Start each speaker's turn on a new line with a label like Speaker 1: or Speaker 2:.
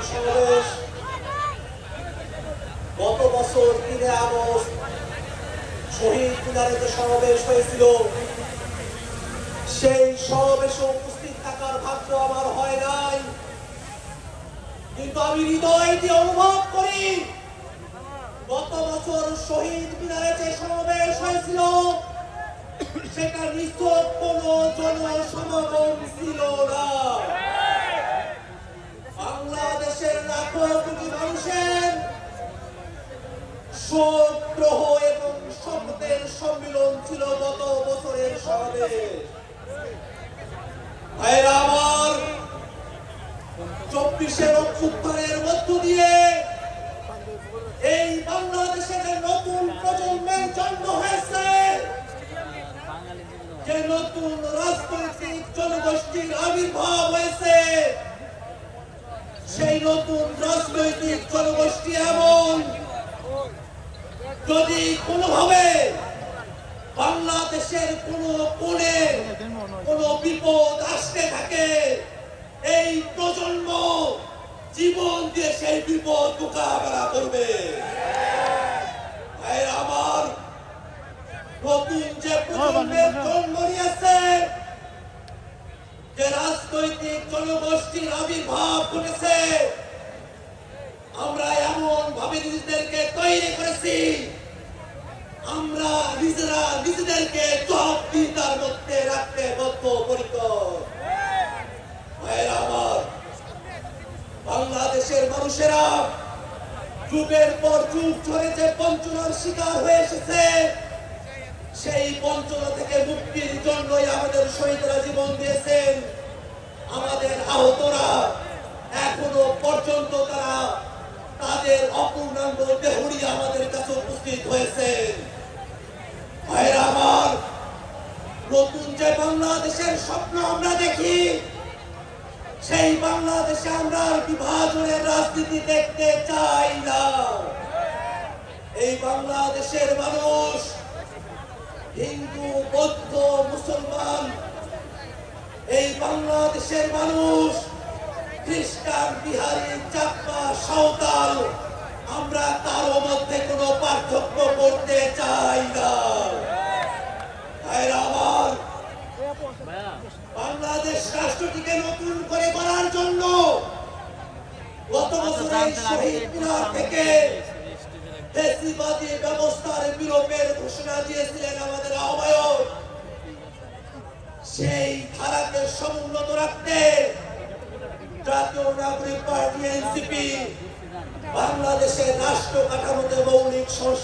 Speaker 1: সমাবেশ গত বছর 3 আগস্ট শহীদ মিনারে যে সমাবেশ হয়েছিল, সেই সমাবেশে উপস্থিত থাকার ভাগ্য আমার হয় নাই, কিন্তু আমি হৃদয় দিয়ে অনুভব করি গত বছর শহীদ মিনারে যে সমাবেশ হয়েছিল সেটা নিছক কোনো জনসমাগম ছিল না। বাংলাদেশের লাখো কোটি মানুষের শোকগ্রহ এবং শপথের সম্মিলন ছিল গত বছরের সমাবেশ। ভাইরা আমার, 24-এর অভ্যুত্থানের মধ্য দিয়ে এই বাংলাদেশে যে নতুন প্রজন্মের জন্ম হয়েছে, যে নতুন রাজনৈতিক জনগোষ্ঠীর আবির্ভাব হয়েছে, সেই নতুন রাজনৈতিক জনগোষ্ঠী এমন, যদি কোনোভাবে বাংলাদেশের কোনো কোণে কোনো বিপদ আসতে থাকে, এই প্রজন্ম জীবন দিয়ে সেই বিপদ মোকাবেলা করবে। আমার নতুন যে প্রজন্মের জন্ম নিয়েছে, যে রাজনৈতিক জনগোষ্ঠীর আবির্ভাব ঘটেছে, আমরা এমন ভাবে নিজেদেরকে তৈরি করেছি, আমরা নিজেরা নিজেদেরকে জবাবদিহিতার মধ্যে রাখতে বদ্ধপরিকর। আমার বাংলাদেশের মানুষেরা যুগের পর যুগ ধরে যে বঞ্চনার শিকার হয়ে এসেছে, সেই বঞ্চনা থেকে মুক্তির জন্যই আমাদের শহীদরা জীবন দিয়েছেন। আমাদের আহতরা এখনো পর্যন্ত তারা তাদের অপূর্ণাঙ্গ দেহরি আমাদের কাছে উপস্থিত হয়েছেন। ভাইরা আমার, নতুন যে বাংলাদেশের স্বপ্ন আমরা দেখি, সেই বাংলাদেশে আমরা বিভাজনের রাজনীতি দেখতে চাই না। এই বাংলাদেশের মানুষ হিন্দু, বৌদ্ধ, মুসলমান, এই বাংলাদেশের মানুষ খ্রিস্টান, বিহারি, চাকমা, সাঁওতাল, আমরা কারো মধ্যে কোনো পার্থক্য করতে চাই না। আমার বাংলাদেশ রাষ্ট্রটিকে নতুন করে গড়ার জন্য গত বছরের শহীদ মিনার থেকে ফ্যাসিবাদী ব্যবস্থার বিলোপের ঘোষণা দিয়েছিলেন আমাদের আহ্বায়ক। সেই ধারাকে সমুন্নত রাখতে জাতীয় নাগরিক পার্টি এনসিপি বাংলাদেশের রাষ্ট্র কাঠামোতে মৌলিক সংস্কার